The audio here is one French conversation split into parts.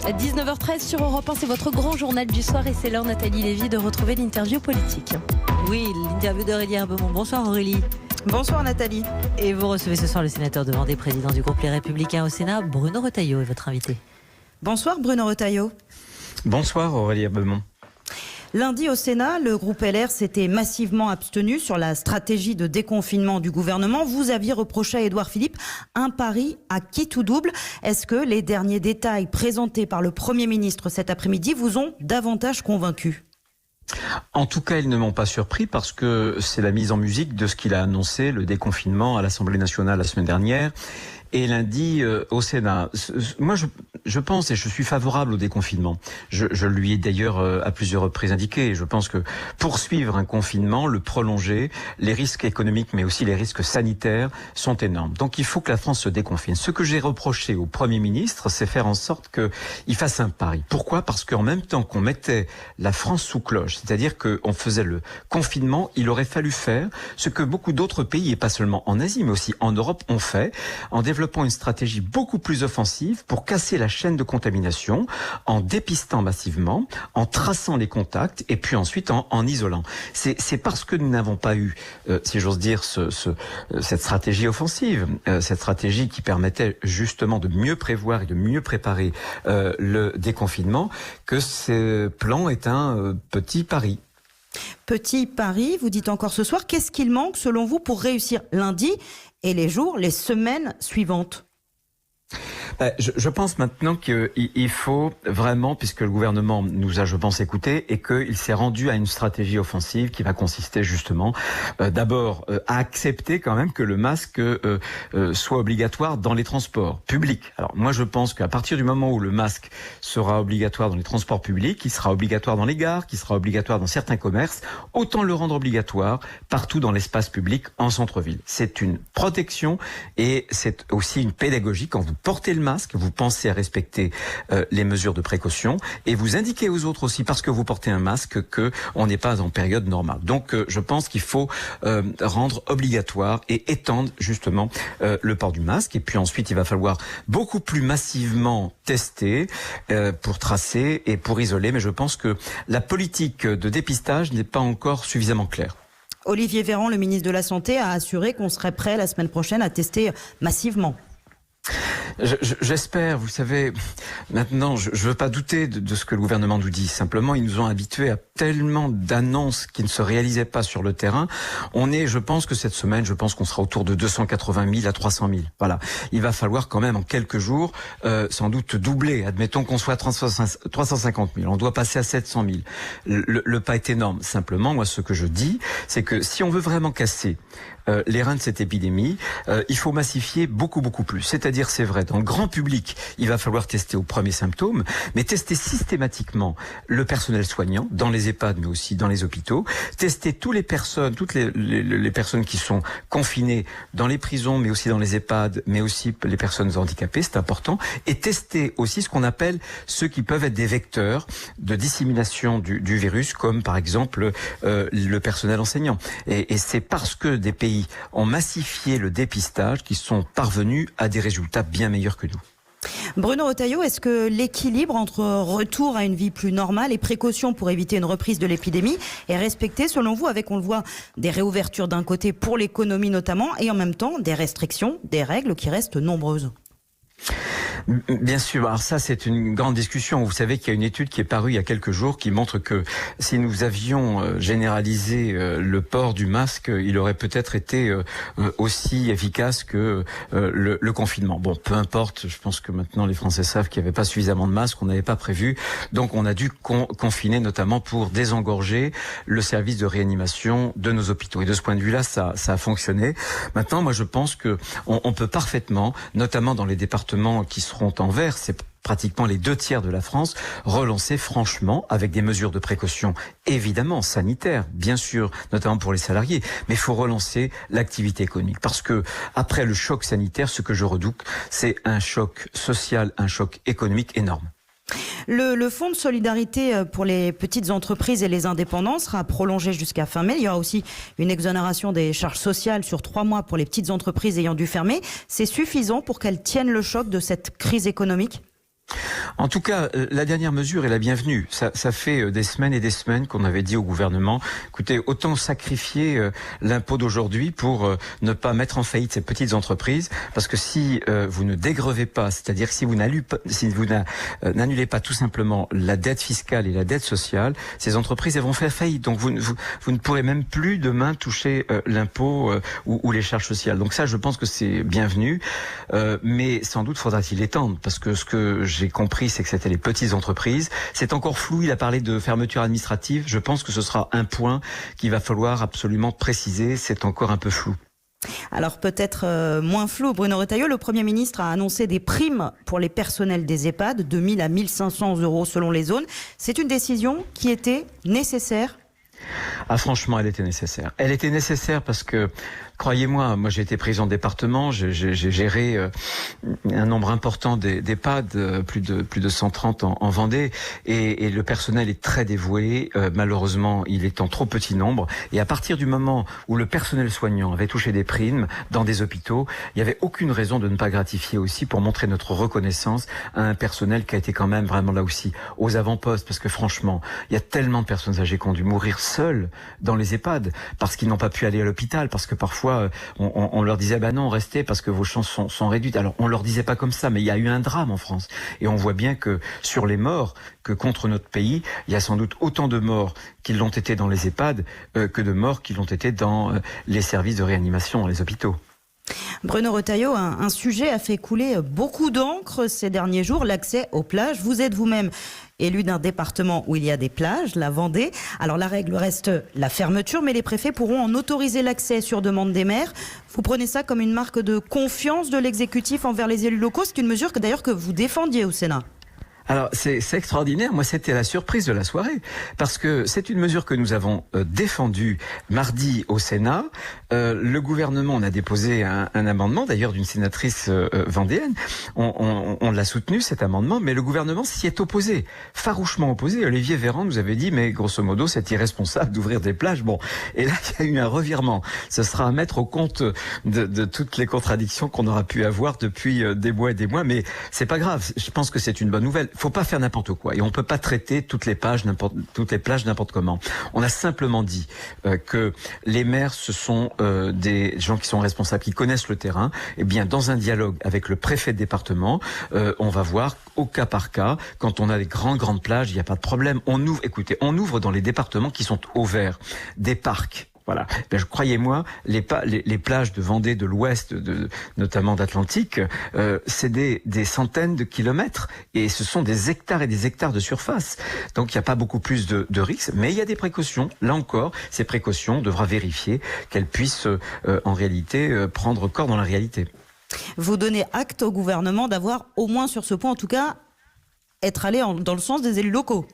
19h13 sur Europe 1, c'est votre grand journal du soir et c'est l'heure, Nathalie Lévy, de retrouver l'interview politique. Oui, l'interview d'Aurélie Herbemont. Bonsoir Aurélie. Bonsoir Nathalie. Et vous recevez ce soir le sénateur de Vendée, président du groupe Les Républicains au Sénat, Bruno Retailleau est votre invité. Bonsoir Bruno Retailleau. Bonsoir Aurélie Herbemont. Lundi au Sénat, le groupe LR s'était massivement abstenu sur la stratégie de déconfinement du gouvernement. Vous aviez reproché à Édouard Philippe un pari à quitte ou double. Est-ce que les derniers détails présentés par le Premier ministre cet après-midi vous ont davantage convaincu ? En tout cas, ils ne m'ont pas surpris parce que c'est la mise en musique de ce qu'il a annoncé, le déconfinement à l'Assemblée nationale la semaine dernière et lundi au Sénat. Moi, je pense et je suis favorable au déconfinement. Je lui ai d'ailleurs à plusieurs reprises indiqué. Je pense que poursuivre un confinement, le prolonger, les risques économiques mais aussi les risques sanitaires sont énormes. Donc il faut que la France se déconfine. Ce que j'ai reproché au Premier ministre, c'est faire en sorte qu'il fasse un pari. Pourquoi ? Parce qu'en même temps qu'on mettait la France sous cloche, c'est-à-dire qu'on faisait le confinement, il aurait fallu faire ce que beaucoup d'autres pays, et pas seulement en Asie, mais aussi en Europe, ont fait, en développant une stratégie beaucoup plus offensive pour casser la chaîne de contamination, en dépistant massivement, en traçant les contacts, et puis ensuite en isolant. C'est parce que nous n'avons pas eu, si j'ose dire, cette stratégie offensive, cette stratégie qui permettait justement de mieux prévoir et de mieux préparer le déconfinement, que ce plan est un petit pari. Petit pari, vous dites encore ce soir. Qu'est-ce qu'il manque selon vous pour réussir lundi et les jours, les semaines suivantes ? Je pense maintenant qu'il faut vraiment, puisque le gouvernement nous a, je pense, écoutés et qu'il s'est rendu à une stratégie offensive qui va consister justement, d'abord, à accepter quand même que le masque soit obligatoire dans les transports publics. Alors moi, je pense qu'à partir du moment où le masque sera obligatoire dans les transports publics, il sera obligatoire dans les gares, qu'il sera obligatoire dans certains commerces, autant le rendre obligatoire partout dans l'espace public en centre-ville. C'est une protection et c'est aussi une pédagogie. Quand vous portez le masque, vous pensez à respecter les mesures de précaution et vous indiquez aux autres aussi, parce que vous portez un masque, que on n'est pas en période normale. Donc je pense qu'il faut rendre obligatoire et étendre justement le port du masque. Et puis ensuite, il va falloir beaucoup plus massivement tester pour tracer et pour isoler. Mais je pense que la politique de dépistage n'est pas encore suffisamment claire. Olivier Véran, le ministre de la Santé, a assuré qu'on serait prêt la semaine prochaine à tester massivement. J'espère, vous savez, maintenant, je ne veux pas douter de ce que le gouvernement nous dit. Simplement, ils nous ont habitués à tellement d'annonces qui ne se réalisaient pas sur le terrain. Je pense que cette semaine, qu'on sera autour de 280 000 à 300 000. Voilà. Il va falloir quand même, en quelques jours, sans doute doubler. Admettons qu'on soit à 350 000. On doit passer à 700 000. Le pas est énorme. Simplement, moi, ce que je dis, c'est que si on veut vraiment casser les reins de cette épidémie, il faut massifier beaucoup plus. C'est-à-dire, c'est vrai, dans le grand public, il va falloir tester aux premiers symptômes, mais tester systématiquement le personnel soignant, dans les EHPAD, mais aussi dans les hôpitaux, tester toutes les personnes qui sont confinées dans les prisons, mais aussi dans les EHPAD, mais aussi les personnes handicapées, c'est important, et tester aussi ce qu'on appelle ceux qui peuvent être des vecteurs de dissémination du virus, comme par exemple le personnel enseignant. Et c'est parce que des pays ont massifié le dépistage qu'ils sont parvenus à des résultats bien meilleurs que nous. Bruno Retailleau, est-ce que l'équilibre entre retour à une vie plus normale et précautions pour éviter une reprise de l'épidémie est respecté selon vous, avec, on le voit, des réouvertures d'un côté pour l'économie notamment et en même temps des restrictions, des règles qui restent nombreuses ? Bien sûr, alors ça c'est une grande discussion. Vous savez qu'il y a une étude qui est parue il y a quelques jours qui montre que si nous avions généralisé le port du masque, il aurait peut-être été aussi efficace que le confinement. Bon, peu importe, je pense que maintenant les Français savent qu'il n'y avait pas suffisamment de masques, on n'avait pas prévu, donc on a dû confiner notamment pour désengorger le service de réanimation de nos hôpitaux. Et de ce point de vue-là, ça a fonctionné. Maintenant, moi je pense que on peut parfaitement, notamment dans les départements qui seront en vert, c'est pratiquement les 2/3 de la France, relancer franchement avec des mesures de précaution, évidemment sanitaires, bien sûr, notamment pour les salariés, mais il faut relancer l'activité économique. Parce que après le choc sanitaire, ce que je redoute, c'est un choc social, un choc économique énorme. Le fonds de solidarité pour les petites entreprises et les indépendants sera prolongé jusqu'à fin mai. Il y aura aussi une exonération des charges sociales sur 3 mois pour les petites entreprises ayant dû fermer. C'est suffisant pour qu'elles tiennent le choc de cette crise économique ? En tout cas, la dernière mesure est la bienvenue. Ça fait des semaines et des semaines qu'on avait dit au gouvernement, écoutez, autant sacrifier l'impôt d'aujourd'hui pour ne pas mettre en faillite ces petites entreprises, parce que si vous ne dégrevez pas, c'est-à-dire si vous n'annulez pas tout simplement la dette fiscale et la dette sociale, ces entreprises elles vont faire faillite. Donc vous ne pourrez même plus demain toucher l'impôt ou les charges sociales. Donc ça, je pense que c'est bienvenu, mais sans doute faudra-t-il l'étendre, parce que ce que j'ai compris, c'est que c'était les petites entreprises. C'est encore flou, il a parlé de fermeture administrative. Je pense que ce sera un point qu'il va falloir absolument préciser. C'est encore un peu flou. Alors peut-être moins flou, Bruno Retailleau, le Premier ministre a annoncé des primes pour les personnels des EHPAD, 2 000 à 1 500 € selon les zones. C'est une décision qui était nécessaire ? Ah, franchement, elle était nécessaire. Elle était nécessaire parce que, croyez-moi, moi j'ai été président de département, j'ai géré un nombre important d'EHPAD, plus de 130 en Vendée, et le personnel est très dévoué. Malheureusement, il est en trop petit nombre. Et à partir du moment où le personnel soignant avait touché des primes dans des hôpitaux, il n'y avait aucune raison de ne pas gratifier aussi pour montrer notre reconnaissance à un personnel qui a été quand même vraiment là aussi aux avant-postes. Parce que franchement, il y a tellement de personnes âgées qui ont dû mourir seuls dans les EHPAD parce qu'ils n'ont pas pu aller à l'hôpital, parce que parfois on leur disait bah non, restez parce que vos chances sont réduites. Alors on leur disait pas comme ça, mais il y a eu un drame en France et on voit bien que sur les morts, que contre notre pays, il y a sans doute autant de morts qui l'ont été dans les EHPAD que de morts qui l'ont été dans les services de réanimation dans les hôpitaux. Bruno Retailleau, un sujet a fait couler beaucoup d'encre ces derniers jours, l'accès aux plages. Vous êtes vous-même élu d'un département où il y a des plages, la Vendée. Alors la règle reste la fermeture, mais les préfets pourront en autoriser l'accès sur demande des maires. Vous prenez ça comme une marque de confiance de l'exécutif envers les élus locaux. C'est une mesure que vous défendiez au Sénat. Alors c'est extraordinaire, moi c'était la surprise de la soirée, parce que c'est une mesure que nous avons défendue mardi au Sénat. Le gouvernement, on a déposé un amendement d'ailleurs d'une sénatrice vendéenne, on l'a soutenu cet amendement, mais le gouvernement s'y est opposé, farouchement opposé. Olivier Véran nous avait dit mais grosso modo c'est irresponsable d'ouvrir des plages. Bon, et là il y a eu un revirement, ce sera à mettre au compte de toutes les contradictions qu'on aura pu avoir depuis des mois et des mois, mais c'est pas grave, je pense que c'est une bonne nouvelle. Faut pas faire n'importe quoi et on peut pas traiter toutes les plages n'importe comment. On a simplement dit que les maires ce sont des gens qui sont responsables, qui connaissent le terrain. Et bien dans un dialogue avec le préfet de département, on va voir au cas par cas. Quand on a des grandes plages, il n'y a pas de problème. On ouvre dans les départements qui sont au vert des parcs. Voilà. Ben, croyez-moi, les plages de Vendée, de l'Ouest, notamment d'Atlantique, c'est des centaines de kilomètres et ce sont des hectares et des hectares de surface. Donc il n'y a pas beaucoup plus de risques, mais il y a des précautions. Là encore, ces précautions, on devra vérifier qu'elles puissent en réalité prendre corps dans la réalité. Vous donnez acte au gouvernement d'avoir, au moins sur ce point en tout cas, être allé dans le sens des élus locaux.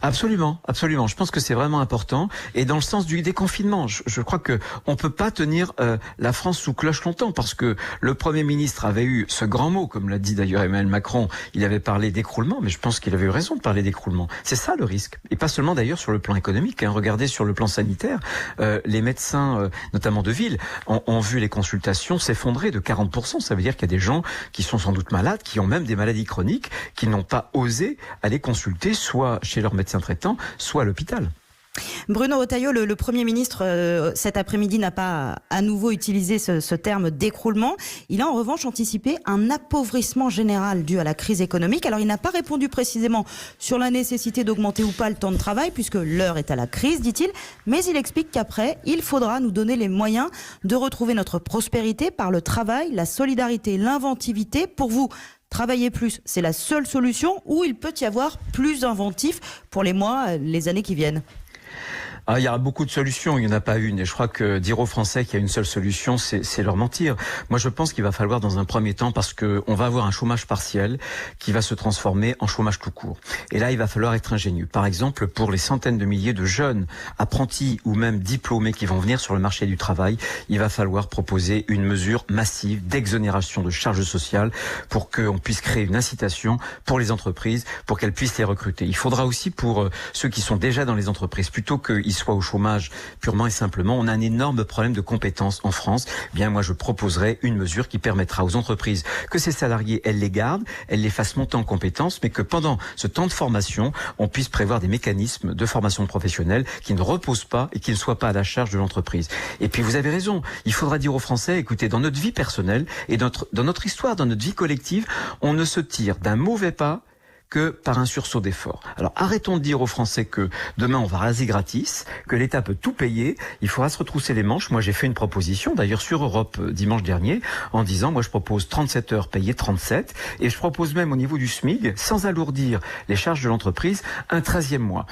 Absolument, absolument. Je pense que c'est vraiment important. Et dans le sens du déconfinement, je crois que on peut pas tenir la France sous cloche longtemps, parce que le Premier ministre avait eu ce grand mot, comme l'a dit d'ailleurs Emmanuel Macron. Il avait parlé d'écroulement, mais je pense qu'il avait eu raison de parler d'écroulement. C'est ça le risque. Et pas seulement d'ailleurs sur le plan économique. Regardez sur le plan sanitaire, les médecins, notamment de ville, ont vu les consultations s'effondrer de 40%. Ça veut dire qu'il y a des gens qui sont sans doute malades, qui ont même des maladies chroniques, qui n'ont pas osé aller consulter, soit chez leur médecin traitant, soit à l'hôpital. Bruno Retailleau, le Premier ministre, cet après-midi, n'a pas à nouveau utilisé ce terme d'écroulement. Il a en revanche anticipé un appauvrissement général dû à la crise économique. Alors il n'a pas répondu précisément sur la nécessité d'augmenter ou pas le temps de travail, puisque l'heure est à la crise, dit-il. Mais il explique qu'après, il faudra nous donner les moyens de retrouver notre prospérité par le travail, la solidarité, l'inventivité. Pour vous, travailler plus, c'est la seule solution, ou il peut y avoir plus inventif pour les mois, les années qui viennent? Il y a beaucoup de solutions, il n'y en a pas une. Et je crois que dire aux Français qu'il y a une seule solution, c'est leur mentir. Moi, je pense qu'il va falloir dans un premier temps, parce que on va avoir un chômage partiel qui va se transformer en chômage tout court. Et là, il va falloir être ingénieux. Par exemple, pour les centaines de milliers de jeunes apprentis ou même diplômés qui vont venir sur le marché du travail, il va falloir proposer une mesure massive d'exonération de charges sociales pour qu'on puisse créer une incitation pour les entreprises, pour qu'elles puissent les recruter. Il faudra aussi pour ceux qui sont déjà dans les entreprises, plutôt qu'ils soient au chômage purement et simplement. On a un énorme problème de compétences en France. Bien, moi, je proposerai une mesure qui permettra aux entreprises que ces salariés, elles les gardent, elles les fassent monter en compétences, mais que pendant ce temps de formation, on puisse prévoir des mécanismes de formation professionnelle qui ne reposent pas et qui ne soient pas à la charge de l'entreprise. Et puis, vous avez raison. Il faudra dire aux Français, écoutez, dans notre vie personnelle et dans notre histoire, dans notre vie collective, on ne se tire d'un mauvais pas que par un sursaut d'effort. Alors arrêtons de dire aux Français que demain on va raser gratis, que l'État peut tout payer, il faudra se retrousser les manches. Moi j'ai fait une proposition d'ailleurs sur Europe dimanche dernier en disant moi je propose 37 heures payées 37 et je propose même au niveau du SMIC, sans alourdir les charges de l'entreprise, un 13e mois,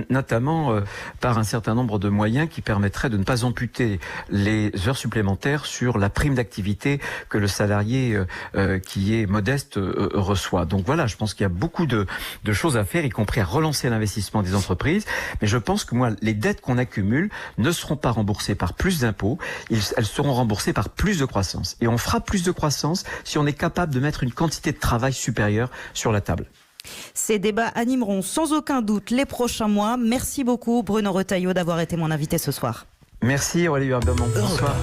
notamment par un certain nombre de moyens qui permettraient de ne pas amputer les heures supplémentaires sur la prime d'activité que le salarié qui est modeste reçoit. Donc voilà, je pense qu'il y a beaucoup de choses à faire, y compris à relancer l'investissement des entreprises. Mais je pense que moi, les dettes qu'on accumule ne seront pas remboursées par plus d'impôts, elles seront remboursées par plus de croissance. Et on fera plus de croissance si on est capable de mettre une quantité de travail supérieure sur la table. Ces débats animeront sans aucun doute les prochains mois. Merci beaucoup Bruno Retailleau d'avoir été mon invité ce soir. Merci Aurélie Herbemont. Bonsoir.